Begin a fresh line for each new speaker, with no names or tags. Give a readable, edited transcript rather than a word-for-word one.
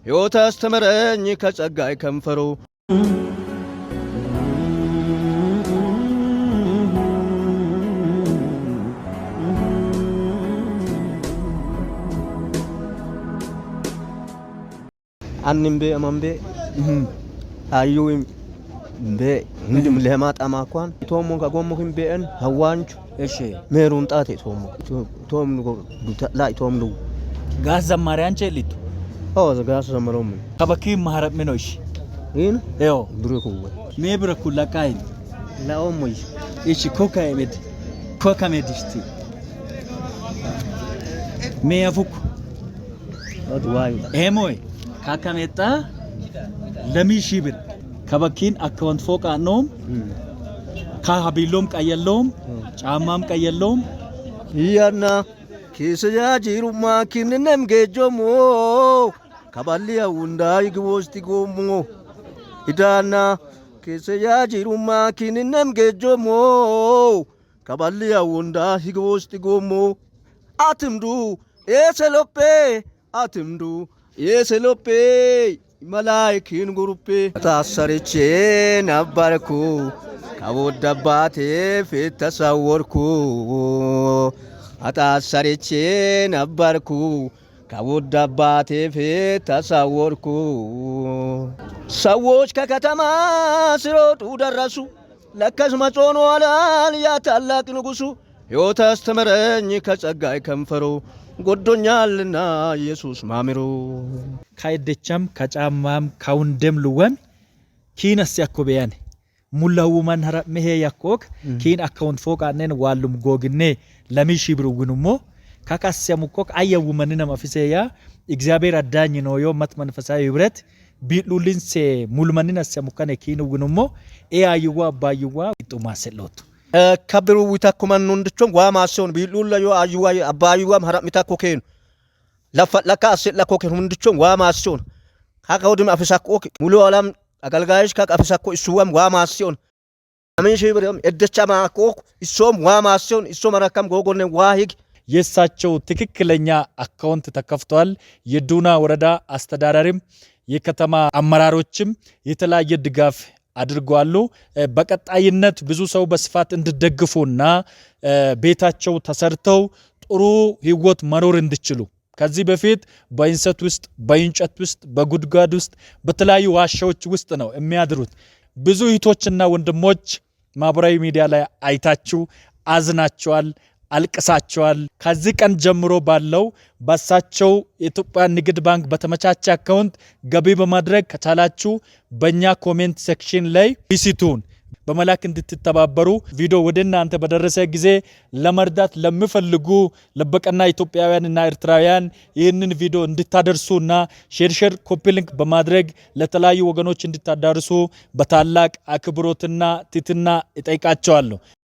ሕይወት አስተምረኝ ከጸጋይ ከንፈሩ አንምቤ አማምቤ አዩም እንደም ለማጣ ማኳን ቶሞ ከጎሞክም ቢኤን ሀዋንቹ እሺ ሜሩን ጣቴ ቶም ላይ ቶም
ጋስ ዘማሪያን ቸሊቱ
ጋስ ዘመሮም
ከበኪ ማህረብ ምኖሽ
ይን
ያው
ብሩኩ
ሜብረኩ ለቃይ
ላኦሞይ
እሺ ኮካ ኤቤድ ኮካ ሜዲስቲ ሜያፉኩ
አድዋይ
ኤሞይ ካካሜጣ ለሚሺብር ከበኪን አካውንት ፎቅ አኖም ካሃቢሎም ቀየሎም ጫማም ቀየሎም
ያና ኪስያ ጂሩማ ኪንነም ጌጆሞ ከባሊያ ውንዳይ ግቦስቲ ጎሞ ኢዳና ኪስያ ጂሩማ ኪንነም ጌጆሞ ከባሊያ ውንዳይ ግቦስቲ ጎሞ አትምዱ ኤሰሎፔ አትምዱ ኤሰሎፔ መላይኪን ጉሩፔ ታሰርቼ ነበርኩ ከወደባቴ ፊት ተሰወርኩ አታሰርቼ ነበርኩ ከወደባቴ ፊት ተሰወርኩ ሰዎች ከከተማ ሲሮጡ ደረሱ ለከስ መጾኑ አላል ያ ታላቅ ንጉሱ ሕይወት አስተምረኝ ከጸጋይ ከንፈሩ ጎዶኛልና ኢየሱስ ማሚሩ
ካይደቻም ከጫማም ካውንደም ልወም ኪነስ ያኮበያን ሙላውማን ሀራ መሄ ያኮክ ኪን አካውንት ፎቅ አነን ዋሉም ጎግኔ ለሚሺ ብሩግኑሞ ካካስያሙኮክ አየውመንና ማፊሰያ እግዚአብሔር አዳኝ ነው ዮ መት መንፈሳዊ ህብረት ቢሉሊንሴ ሙልመንና ሲያሙካነ ኪኑ ግኑሞ ኤአይዋ ባይዋ ይጡማሰሎት ከብሩ ዊታኩማን እንድቾን ዋማሶን ቢሉላ ዮ አዩዋ አባዩዋ ሀራሚታ ኮኬን ለፈለካ አስላ ኮኬን እንድቾን ዋማሶን ካካውድም አፍሳኮክ ሙሉ ዓለም አገልጋይሽ ካካፍሳኮ እሱዋም ዋማሶን አሜን ሸብረም እደቻ ማኮክ እሶም ዋማሶን እሶ መራካም ጎጎነ ዋሂግ የሳቸው ትክክለኛ አካውንት ተከፍቷል። የዱና ወረዳ አስተዳዳሪም የከተማ አመራሮችም የተለያየ ድጋፍ አድርጓሉ። በቀጣይነት ብዙ ሰው በስፋት እንድደግፉና ቤታቸው ተሰርተው ጥሩ ህይወት መኖር እንዲችሉ ከዚህ በፊት በእንሰት ውስጥ በእንጨት ውስጥ በጉድጓድ ውስጥ በተለያዩ ዋሻዎች ውስጥ ነው የሚያድሩት። ብዙ እህቶችና ወንድሞች ማህበራዊ ሚዲያ ላይ አይታችሁ አዝናቸዋል፣ አልቅሳቸዋል። ከዚህ ቀን ጀምሮ ባለው በሳቸው የኢትዮጵያ ንግድ ባንክ በተመቻቸ አካውንት ገቢ በማድረግ ከቻላችሁ በእኛ ኮሜንት ሴክሽን ላይ ቪሲቱን በመላክ እንድትተባበሩ ቪዲዮ ወደ እናንተ በደረሰ ጊዜ ለመርዳት ለሚፈልጉ ለበቀና ኢትዮጵያውያንና ኤርትራውያን ይህንን ቪዲዮ እንድታደርሱና ሼር ኮፒ ሊንክ በማድረግ ለተለያዩ ወገኖች እንድታዳርሱ በታላቅ አክብሮትና ትህትና እጠይቃቸዋለሁ።